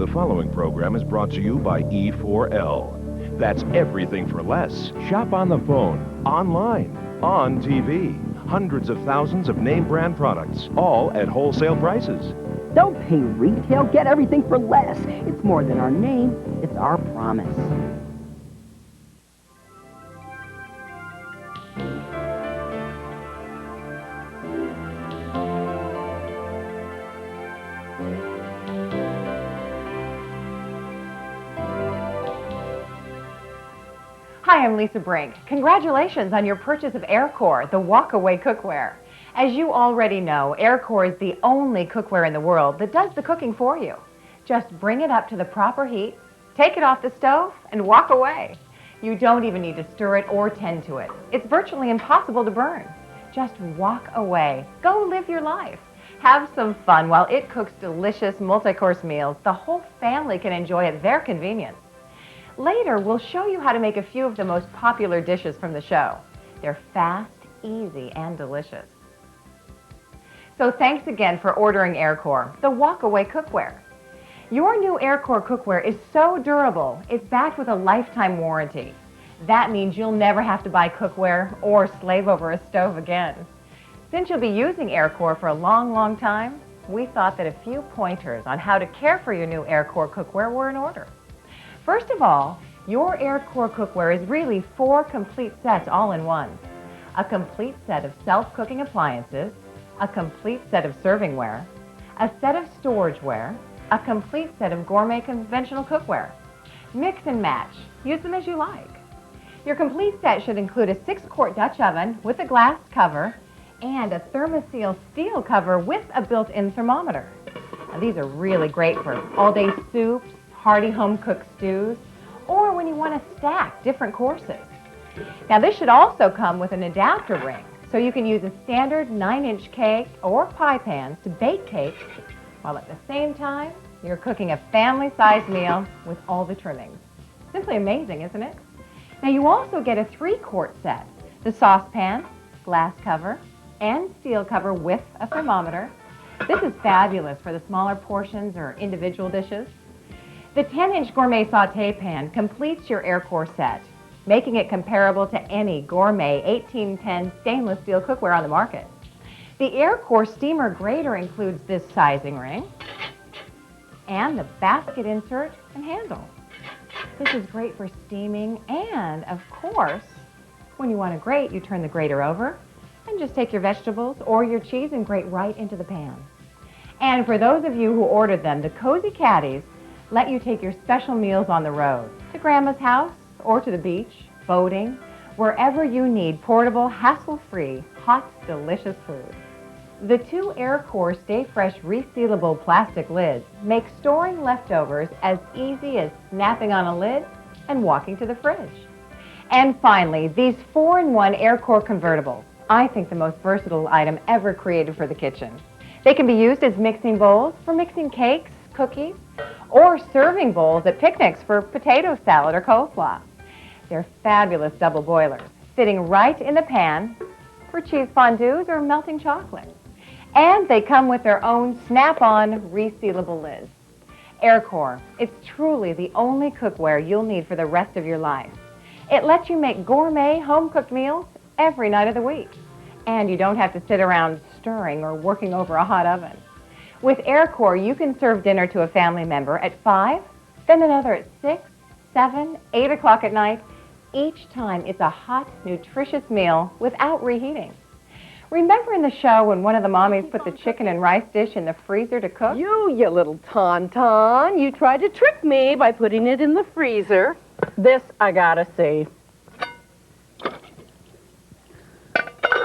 The following program is brought to you by E4L. That's everything for less. Shop on the phone, online, on TV. Hundreds of thousands of name brand products, all at wholesale prices. Don't pay retail, get everything for less. It's more than our name, it's our promise. Hi, I'm Lisa Brink. Congratulations on your purchase of AirCore, the walk-away cookware. As you already know, AirCore is the only cookware in the world that does the cooking for you. Just bring it up to the proper heat, take it off the stove, and walk away. You don't even need to stir it or tend to it. It's virtually impossible to burn. Just walk away. Go live your life. Have some fun while it cooks delicious multi-course meals the whole family can enjoy at their convenience. Later, we'll show you how to make a few of the most popular dishes from the show. They're fast, easy, and delicious. So thanks again for ordering AirCore, the walk-away cookware. Your new AirCore cookware is so durable, it's backed with a lifetime warranty. That means you'll never have to buy cookware or slave over a stove again. Since you'll be using AirCore for a long, long time, we thought that a few pointers on how to care for your new AirCore cookware were in order. First of all, your AirCore cookware is really 4 complete sets all in one. A complete set of self-cooking appliances, a complete set of servingware, a set of storageware, a complete set of gourmet conventional cookware. Mix and match. Use them as you like. Your complete set should include a 6-quart Dutch oven with a glass cover and a Thermoseal steel cover with a built-in thermometer. Now, these are really great for all-day soups, hearty home-cooked stews, or when you want to stack different courses. Now, this should also come with an adapter ring, so you can use a standard 9-inch cake or pie pans to bake cakes, while at the same time, you're cooking a family-sized meal with all the trimmings. Simply amazing, isn't it? Now, you also get a 3-quart set, the saucepan, glass cover, and steel cover with a thermometer. This is fabulous for the smaller portions or individual dishes. The 10-inch gourmet sauté pan completes your AirCore set, making it comparable to any gourmet 1810 stainless steel cookware on the market. The AirCore steamer grater includes this sizing ring and the basket insert and handle. This is great for steaming, and of course, when you want to grate, you turn the grater over and just take your vegetables or your cheese and grate right into the pan. And for those of you who ordered them, the Cozy Caddies let you take your special meals on the road, to Grandma's house or to the beach, boating, wherever you need portable, hassle-free, hot, delicious food. The 2 AirCore Stay Fresh resealable plastic lids make storing leftovers as easy as snapping on a lid and walking to the fridge. And finally, these 4-in-1 AirCore convertibles, I think the most versatile item ever created for the kitchen. They can be used as mixing bowls for mixing cakes, cookies, or serving bowls at picnics for potato salad or coleslaw. They're fabulous double boilers, fitting right in the pan for cheese fondues or melting chocolate. And they come with their own snap-on resealable lids. AirCore, it's truly the only cookware you'll need for the rest of your life. It lets you make gourmet home-cooked meals every night of the week. And you don't have to sit around stirring or working over a hot oven. With AirCore, you can serve dinner to a family member at 5, then another at 6, 7, 8 o'clock at night. Each time it's a hot, nutritious meal without reheating. Remember in the show when one of the mommies put the chicken and rice dish in the freezer to cook? You little tauntaun. You tried to trick me by putting it in the freezer. This I gotta see.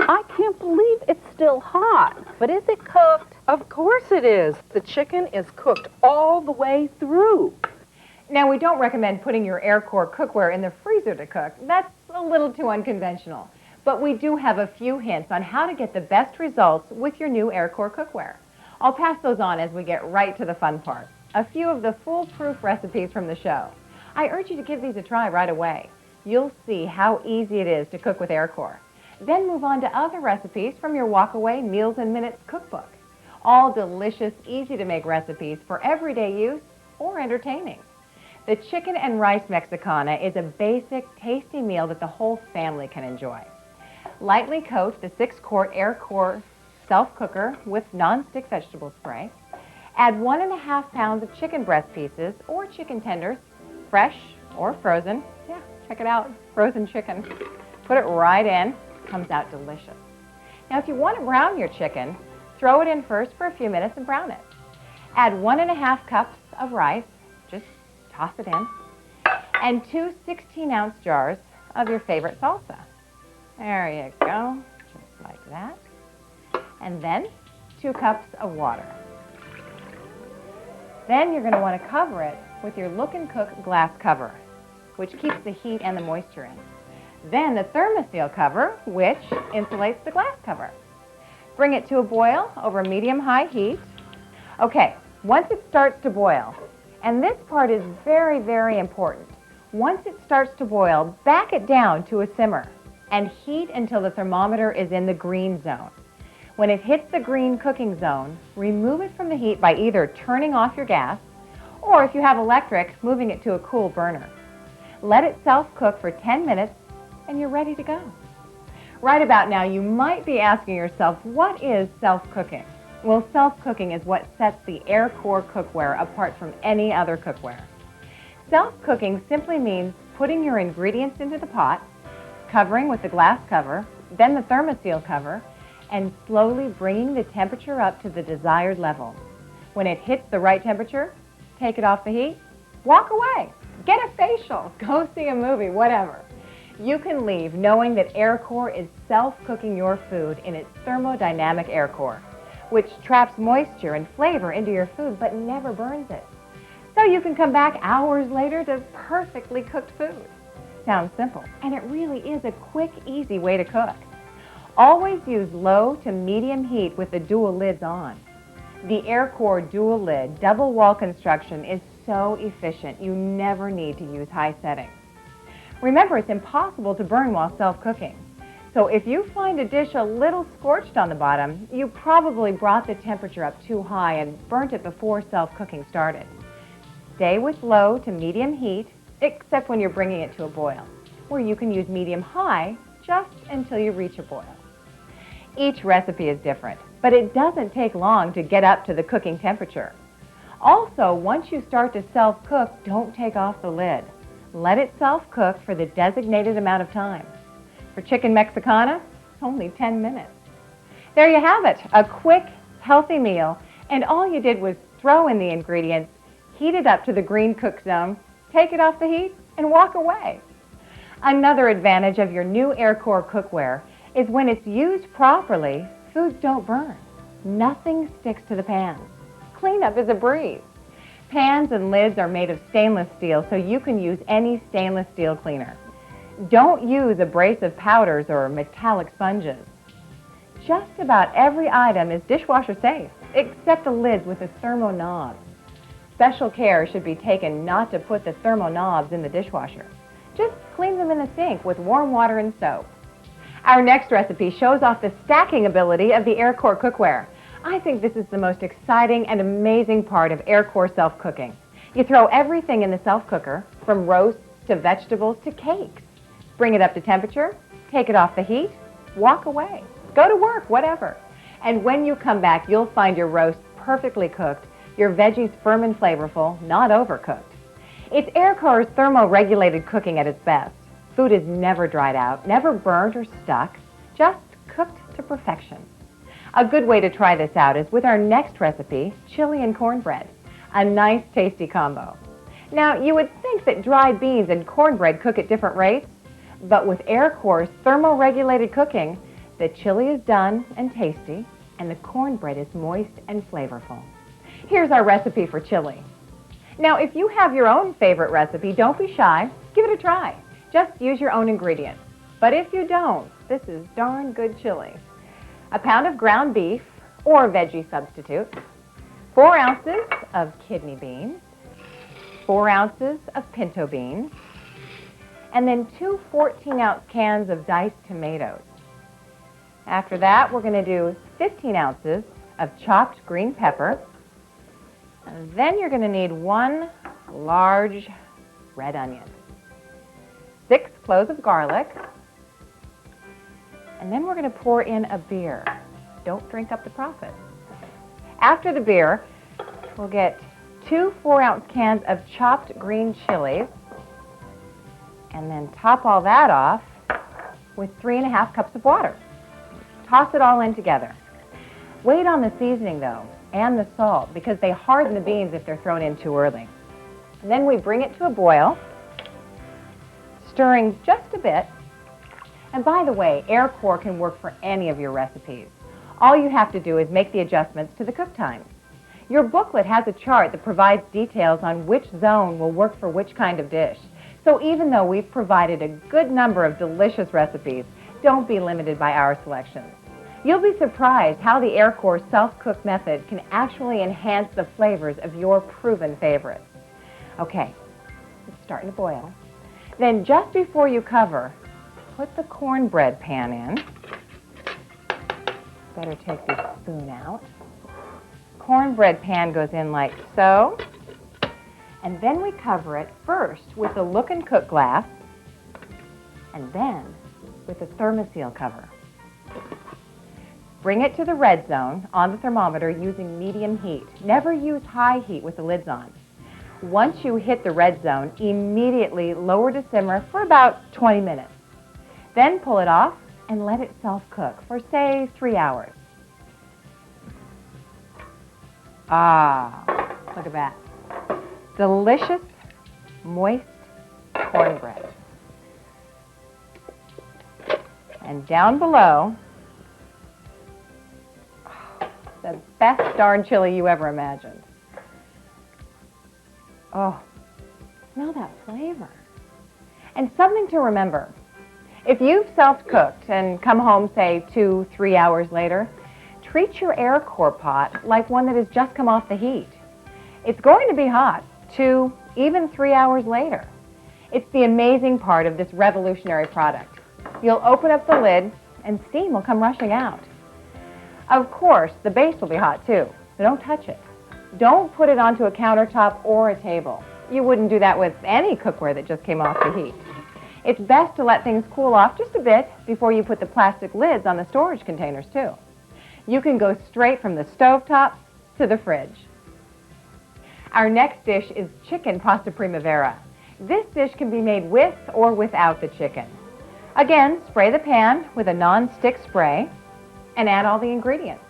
I can't believe it's still hot. But is it cooked? Of course it is. The chicken is cooked all the way through. Now, we don't recommend putting your AirCore cookware in the freezer to cook. That's a little too unconventional. But we do have a few hints on how to get the best results with your new AirCore cookware. I'll pass those on as we get right to the fun part. A few of the foolproof recipes from the show. I urge you to give these a try right away. You'll see how easy it is to cook with AirCore. Then move on to other recipes from your walk-away Meals in Minutes cookbook. All delicious, easy-to-make recipes for everyday use or entertaining. The chicken and rice Mexicana is a basic, tasty meal that the whole family can enjoy. Lightly coat the 6-quart AirCore self-cooker with non-stick vegetable spray. Add 1.5 pounds of chicken breast pieces or chicken tenders, fresh or frozen. Yeah, check it out, frozen chicken. Put it right in, comes out delicious. Now if you want to brown your chicken, throw it in first for a few minutes and brown it. Add 1.5 cups of rice, just toss it in, and 2 16-ounce jars of your favorite salsa. There you go, just like that. And then 2 cups of water. Then you're going to want to cover it with your Look and Cook glass cover, which keeps the heat and the moisture in. Then the thermoseal cover, which insulates the glass cover. Bring it to a boil over medium-high heat. Okay, once it starts to boil, and this part is very, very important. Once it starts to boil, back it down to a simmer and heat until the thermometer is in the green zone. When it hits the green cooking zone, remove it from the heat by either turning off your gas or, if you have electric, moving it to a cool burner. Let it self-cook for 10 minutes and you're ready to go. Right about now, you might be asking yourself, what is self-cooking? Well, self-cooking is what sets the AirCore cookware apart from any other cookware. Self-cooking simply means putting your ingredients into the pot, covering with the glass cover, then the thermoseal cover, and slowly bringing the temperature up to the desired level. When it hits the right temperature, take it off the heat, walk away, get a facial, go see a movie, whatever. You can leave knowing that AirCore is self-cooking your food in its thermodynamic AirCore, which traps moisture and flavor into your food but never burns it. So you can come back hours later to perfectly cooked food. Sounds simple, and it really is a quick, easy way to cook. Always use low to medium heat with the dual lids on. The AirCore dual lid double wall construction is so efficient you never need to use high settings. Remember, it's impossible to burn while self-cooking. So if you find a dish a little scorched on the bottom, you probably brought the temperature up too high and burnt it before self-cooking started. Stay with low to medium heat, except when you're bringing it to a boil, where you can use medium-high just until you reach a boil. Each recipe is different, but it doesn't take long to get up to the cooking temperature. Also, once you start to self-cook, don't take off the lid. Let it self-cook for the designated amount of time. For chicken Mexicana, only 10 minutes. There you have it, a quick, healthy meal, and all you did was throw in the ingredients, heat it up to the green cook zone, take it off the heat, and walk away. Another advantage of your new AirCore cookware is when it's used properly, foods don't burn. Nothing sticks to the pans. Cleanup is a breeze. Pans and lids are made of stainless steel, so you can use any stainless steel cleaner. Don't use abrasive powders or metallic sponges. Just about every item is dishwasher safe, except the lids with the thermo knobs. Special care should be taken not to put the thermo knobs in the dishwasher. Just clean them in the sink with warm water and soap. Our next recipe shows off the stacking ability of the AirCore cookware. I think this is the most exciting and amazing part of AirCore self-cooking. You throw everything in the self-cooker, from roasts to vegetables to cakes. Bring it up to temperature, take it off the heat, walk away, go to work, whatever. And when you come back, you'll find your roast perfectly cooked, your veggies firm and flavorful, not overcooked. It's AirCore's thermo-regulated cooking at its best. Food is never dried out, never burned or stuck, just cooked to perfection. A good way to try this out is with our next recipe, chili and cornbread, a nice tasty combo. Now, you would think that dried beans and cornbread cook at different rates, but with AirCore's thermo-regulated cooking, the chili is done and tasty, and the cornbread is moist and flavorful. Here's our recipe for chili. Now, if you have your own favorite recipe, don't be shy. Give it a try. Just use your own ingredients. But if you don't, this is darn good chili. A pound of ground beef or veggie substitute, 4 ounces of kidney beans, 4 ounces of pinto beans, and then 2 14-ounce cans of diced tomatoes. After that, we're going to do 15 ounces of chopped green pepper, And then you're going to need 1 large red onion, 6 cloves of garlic, and then we're going to pour in a beer. Don't drink up the profit. After the beer, we'll get 2 4-ounce cans of chopped green chilies, and then top all that off with 3½ cups of water. Toss it all in together. Wait on the seasoning though, and the salt, because they harden the beans if they're thrown in too early. And then we bring it to a boil, stirring just a bit. And by the way, AirCore can work for any of your recipes. All you have to do is make the adjustments to the cook time. Your booklet has a chart that provides details on which zone will work for which kind of dish. So even though we've provided a good number of delicious recipes, don't be limited by our selections. You'll be surprised how the AirCore self-cook method can actually enhance the flavors of your proven favorites. Okay, it's starting to boil. Then just before you cover, put the cornbread pan in. Better take this spoon out. Cornbread pan goes in like so. And then we cover it first with a look and cook glass, and then with a thermoseal cover. Bring it to the red zone on the thermometer using medium heat. Never use high heat with the lids on. Once you hit the red zone, immediately lower to simmer for about 20 minutes. Then pull it off and let it self-cook for, say, 3 hours. Ah, look at that. Delicious, moist cornbread. And down below, the best darn chili you ever imagined. Oh, smell that flavor. And something to remember. If you've self-cooked and come home, say, 2-3 hours later, treat your AirCore pot like one that has just come off the heat. It's going to be hot 2, even 3 hours later. It's the amazing part of this revolutionary product. You'll open up the lid and steam will come rushing out. Of course, the base will be hot too, so don't touch it. Don't put it onto a countertop or a table. You wouldn't do that with any cookware that just came off the heat. It's best to let things cool off just a bit before you put the plastic lids on the storage containers too. You can go straight from the stovetop to the fridge. Our next dish is chicken pasta primavera. This dish can be made with or without the chicken. Again, spray the pan with a non-stick spray and add all the ingredients.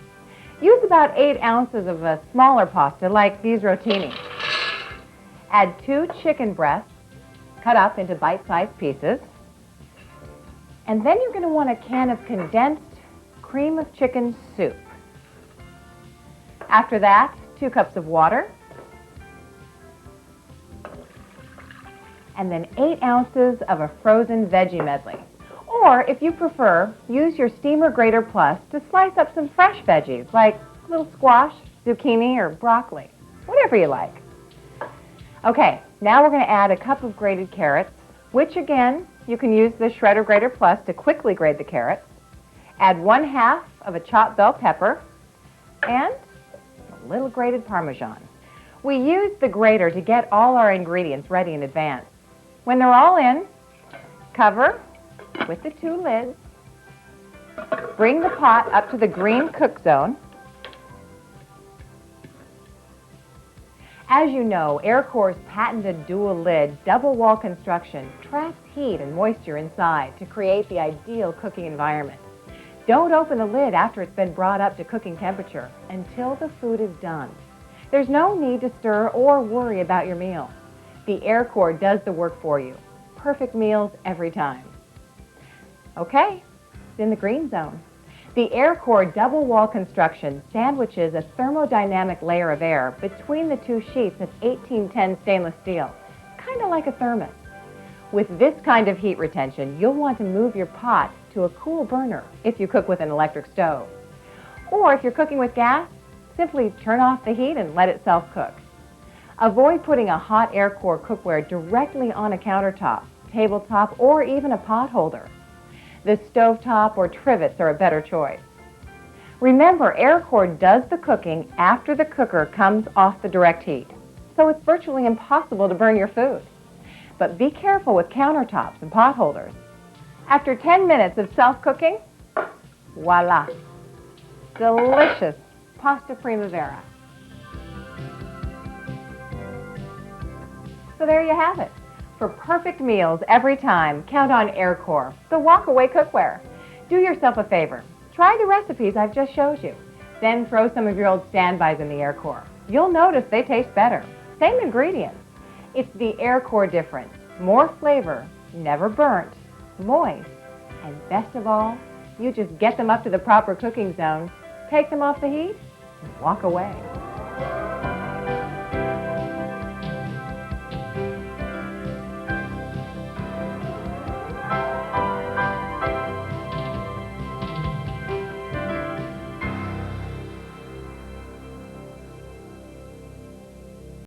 Use about 8 ounces of a smaller pasta like these rotini. Add 2 chicken breasts cut up into bite-sized pieces. And then you're going to want a can of condensed cream of chicken soup. After that, 2 cups of water, and then 8 ounces of a frozen veggie medley. Or, if you prefer, use your Steamer Grater Plus to slice up some fresh veggies, like little squash, zucchini, or broccoli, whatever you like. Okay, now we're going to add a cup of grated carrots, which again, you can use the Shredder Grater Plus to quickly grate the carrots. Add 1/2 of a chopped bell pepper and a little grated Parmesan. We use the grater to get all our ingredients ready in advance. When they're all in, cover with the 2 lids. Bring the pot up to the green cook zone. As you know, AirCore's patented dual lid double wall construction traps heat and moisture inside to create the ideal cooking environment. Don't open the lid after it's been brought up to cooking temperature until the food is done. There's no need to stir or worry about your meal. The AirCore does the work for you. Perfect meals every time. Okay, it's in the green zone. The AirCore double wall construction sandwiches a thermodynamic layer of air between the 2 sheets of 1810 stainless steel, kind of like a thermos. With this kind of heat retention, you'll want to move your pot to a cool burner if you cook with an electric stove. Or if you're cooking with gas, simply turn off the heat and let it self-cook. Avoid putting a hot AirCore cookware directly on a countertop, tabletop, or even a pot holder. The stovetop or trivets are a better choice. Remember, AirCore does the cooking after the cooker comes off the direct heat, so it's virtually impossible to burn your food. But be careful with countertops and pot holders. After 10 minutes of self-cooking, voila, delicious pasta primavera. So there you have it. For perfect meals every time, count on AirCore, the walk-away cookware. Do yourself a favor. Try the recipes I've just showed you. Then throw some of your old standbys in the AirCore. You'll notice they taste better. Same ingredients. It's the AirCore difference. More flavor, never burnt, moist, and best of all, you just get them up to the proper cooking zone, take them off the heat, and walk away.